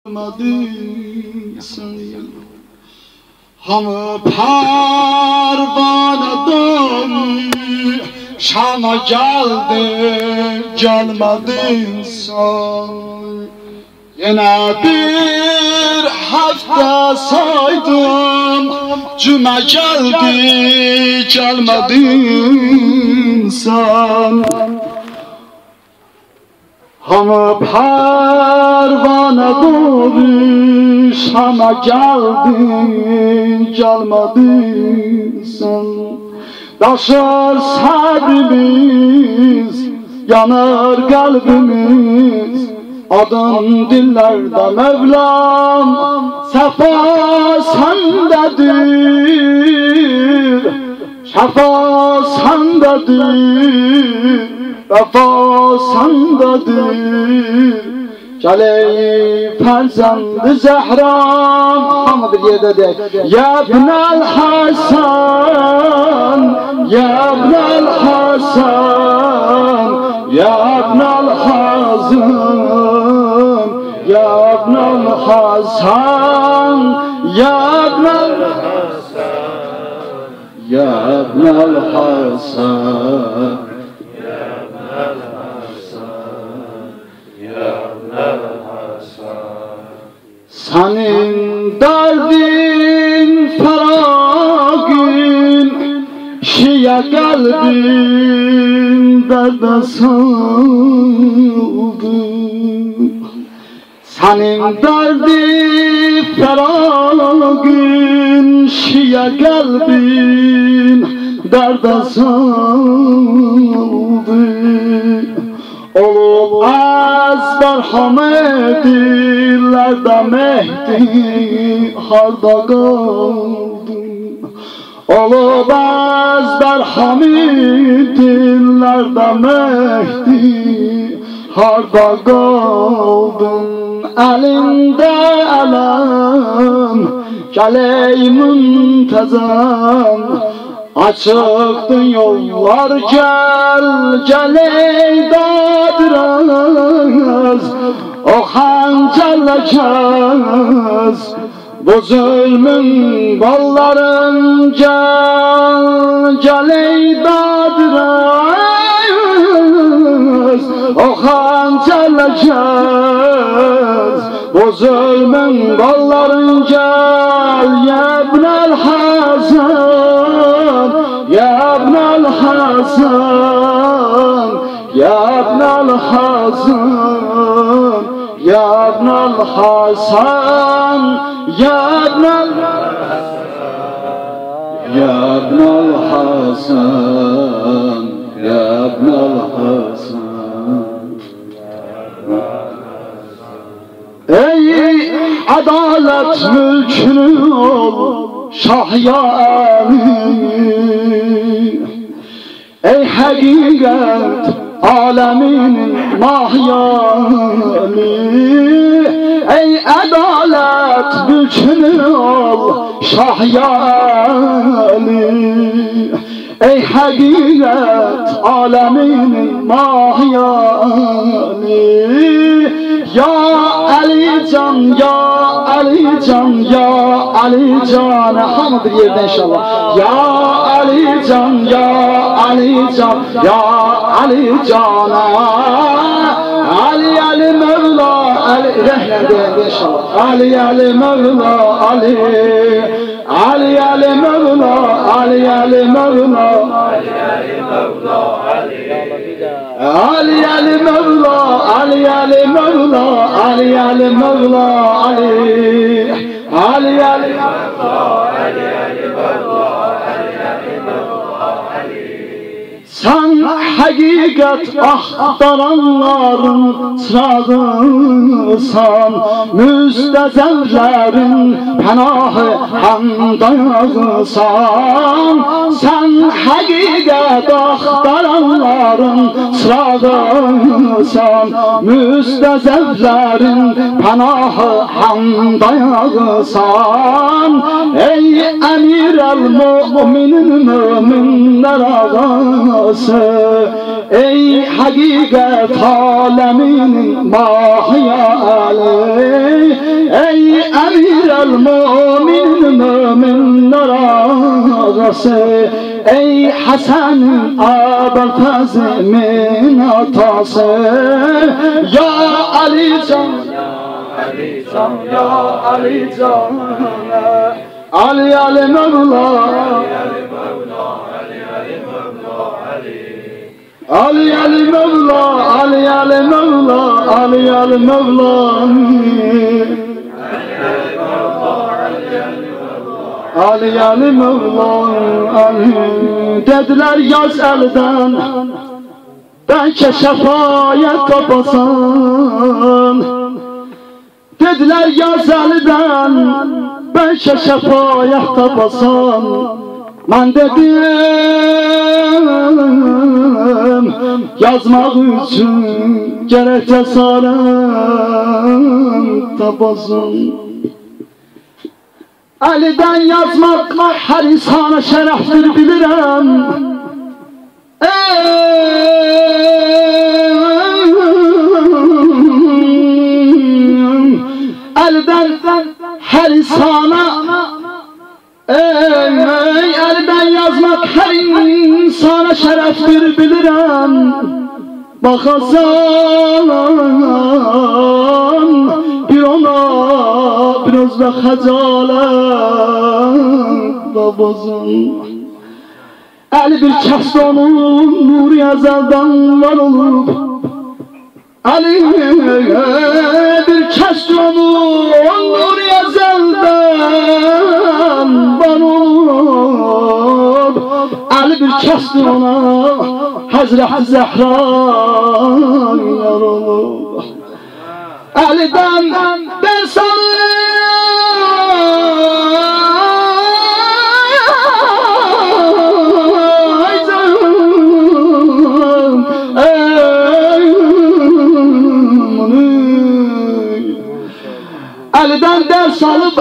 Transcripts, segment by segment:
Madıysan hamı parvanadan Şam'a gelmadıysan yine bir hafta saydım Cuma geldi gelmadıysan Hamı parvana doğru Şam'a geldi gelmadıysan Taşar sabrimiz, yanar kalbimiz Adın dillerde Mevlam Sefa sendedir Şefa sendedir Vefa sendedir Cale ferzand Zehram Hamı bir yerde de Ya ibnel Hasan Ya ibnel Hasan Ya ibnel Hasan Ya ibnel Hasan Ya ibnel Hasan Ya ibnel Hasan Senin derdin feragin Şiye kalbin derde saldı Senin derdin feragin Şiye kalbin derde saldı Olup az merhamedillerde Mehdi harda kaldın Olup az merhamedillerde Mehdi harda kaldın Elinde elem geley müntezem Açıktın yollar gel ey dadraz O hançerle kes Bu zulmün balların gel ey dadraz O hançerle kes Bu zulmün balların gel Ya ibnel Hasan Ya ibnel Hasan Ya ibnel Hasan Ya ibnel Hasan Ya ibnel Ya ibnel Hasan Ya ibnel Hasan Ey adalet mülkünü ol Şah ya Ali Ey hakikat aleminin mahyali Ey adalet mülkünü ol Şah ya Ali Ey hakikat aleminin mahyali Ya Ali Can, Ya Ali Can, Ya Ali Can Hamı bir yerde inşallah Ya Ali Can, Ya Ali Can, Ya Ali Can Ali Ali Mevla Ali Rehnede inşallah Ali Ali Mevla Ali Ali Ali Mevla Ali Ali Mevla Ali Ali Mevla Ali Ali Mevla Ali Ali Mevla Ali Ali Mevla Ali Ali Ali Mevla Ali Ali Mevla Ali Ali Mevla Ali Sen hakikat ahtaranların çırağısan Müstezevlerin penahı hamdayağısan Sen hakikat ahtaranların çırağısan Müstezevlerin penahı hamdayağısan Ey emir el-mu'minin müminler ağası Ey hakikat aleminin mahiyali müminler ağası, ey Hasan Abulfazl'ın atası. Ya Ali Can, Ali Can, ya Ali Can, Ali Ali Mevla, Ali Ali Mevla, Ali Ali Mevla, Ali Ali Mevla, Ali Ali Mevla, Ali. Dediler yaz elden, belki şefayet tapasan. Dediler yaz elden, belki şefayet tapasan. Ben dedim yazmak için gerek cesaret tapasın. Ali'den yazmak her insana şereftir bilirim. Ali'den her insana elden yazmak her insana şereftir bilirim. Bakasan bir ona biraz da hacalet babazın. Ali bir kəsd onun nuri əzəldən var olub. Ali bir kəsd onun nuri əzəldən var olub. Ali bir kəsd ona Hazreti Zəhra yar olub. Ali'den ben sana Ali'den ders alıp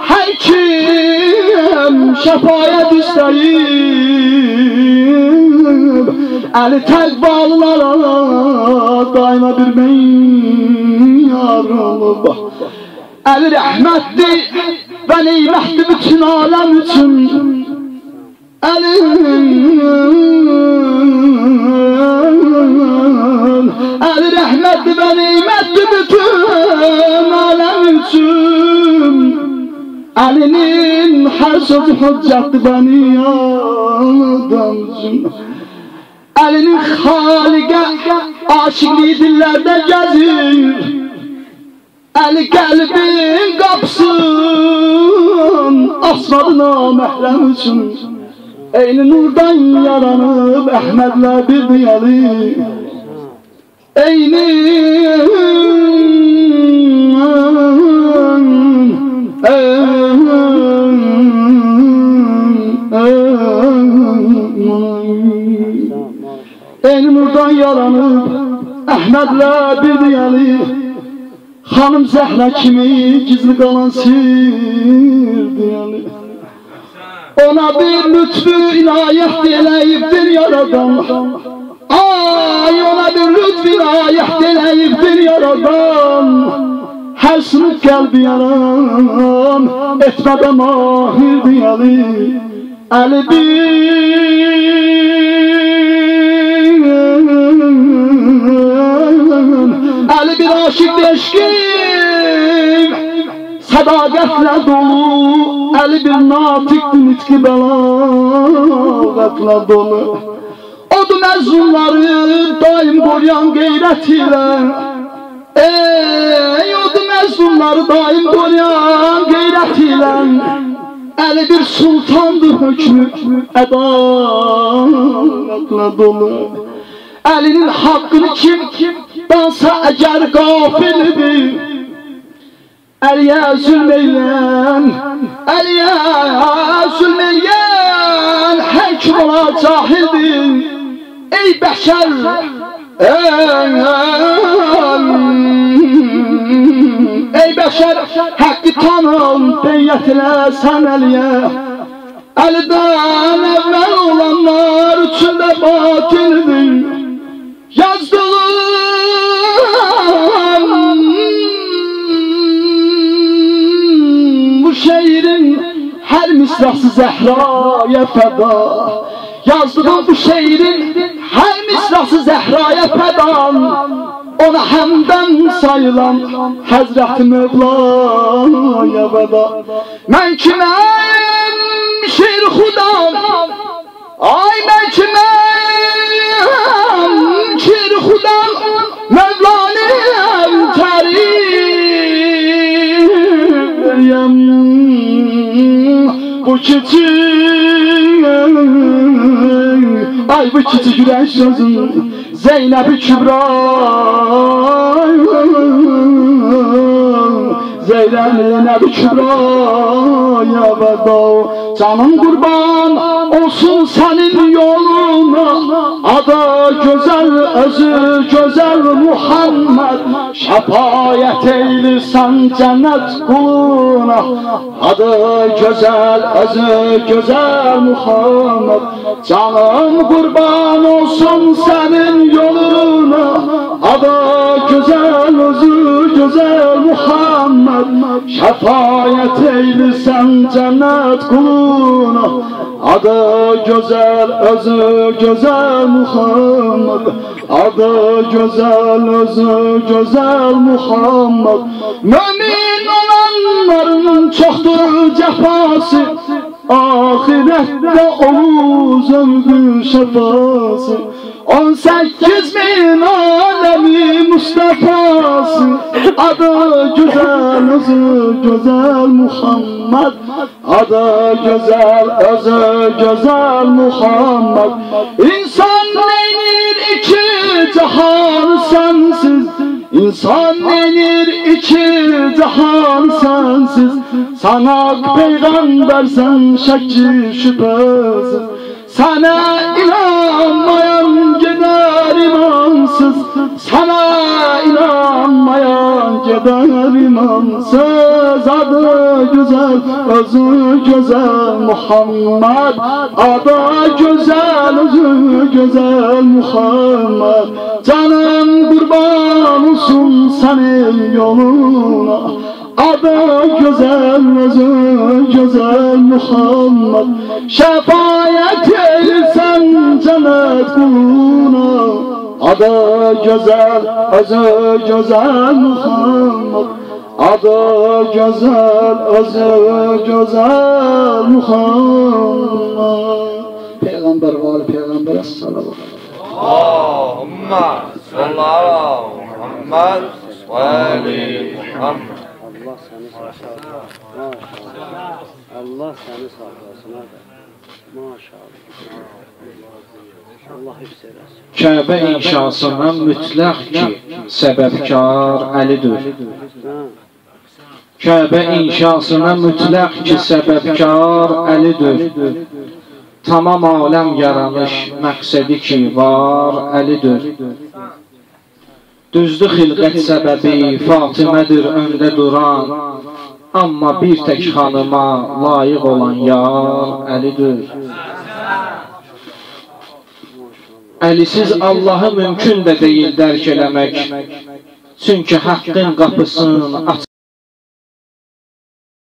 hekim şefayet isteyip Ali tekvalılara daima bir meyyar olup Ali rahmetli ve nimetli bütün alem için Ali rahmetli ve nimetli bütün alem için Ali'nin her sözü hüccetli beni adam için Ali'nin Halik'e aşıklığı dillerde gezir Ali kalbin kapsın asmadı namehrem için Eyni nurdan yaranıp Ahmet'le bir diyalı Eyni Eyni nurdan yaranıp Ahmet'le bir diyalı Hanım Zəhra kimi gizli qalan sirdi yani. Ona bir lütfü inayət eləyibdir yaradan Ay ona bir lütfü inayət eləyibdir yaradan Hər sınıf qəlbi yaran etmədə mahirdi yani. Əli bir aşık eşkim sadaqətlə dolu Əli bir natikdir nitqi bəlağətlə dolu Odu məzlumları daim qoruyan qeyrət ilə Odu məzlumları daim qoruyan qeyrət ilə Əli bir sultandır hökmü ədalətlə dolu Əlinin haqqını kim dansa əgər qafildir Əliyə zülməyən həkim ola cahildir Ey bəşər Ey bəşər haqqı tanım beyyət elə sən Əliyə Əlidən əvvəl olanlar üçün də batildir Yazdılar bu şeirin her misrası Zehra'ya feda. Yazdığım bu şeirin her misrası Zehra'ya feda. Ona hemden sayılan Hazreti Mevla'ya veda. Men kimeyim şir Huda, ay men kimeyim şir Huda, Mevla'nın tarihim. Bu küçük, ay bu küçük güneş sözüm Zeynep-i Kübra, Zeynep-i Kübra'ya veda. Canım kurban olsun senin yoluna, adı güzel, özü güzel Muhammed. Şefaat eylesin cennet kuluna, adı güzel, özü güzel Muhammed. Canım kurban olsun senin yoluna, adı güzel, özü güzel Muhammed. Şefaat eylesin cennet kuluna, adı güzel, özü güzel Muhammed. Adı güzel, özü güzel Muhammed. Mümin olanların çoktur cefası, ahirette olur zevk-ü şefası. 18.000 alemi Mustafa'sı, adı güzel, özü güzel Muhammed. Adı güzel, özü güzel Muhammed. İnsan denir iki cihan sensiz, İnsan denir iki cihan sensiz. Sana peygamber sen şekki şüphesiz. Sana inanmayan gider imansız, sana inanmayan gider imansız. Adı güzel, özü güzel Muhammed. Adı güzel, özü güzel Muhammed. Canım kurban olsun senin yoluna, adı güzel, özü güzel Muhammed. Şefaat eylesin cennet kuluna, adı güzel, özü güzel Muhammed. Adı güzel, özü güzel Muhammed. Peygamber ve Ali Peygamber'e salavat. Allahümme salli ala Muhammed ve ali Muhammed. Allah seni saklasın abi. Maşallah. Allah hifz eylesin. Kəbə inşasına mütləq ki, səbəbkar Əlidir. Kəbə inşasına mütləq ki, səbəbkar Əlidir. Tamam aləm yaranış məqsədi ki, var Əlidir. Düzdür xilqət səbəbi Fatimədir öndə duran, amma bir tək xanıma layiq olan yar Əlidir. Əlisiz Allahı mümkün də deyil dərk eləmək, çünki haqqın qapısını aç.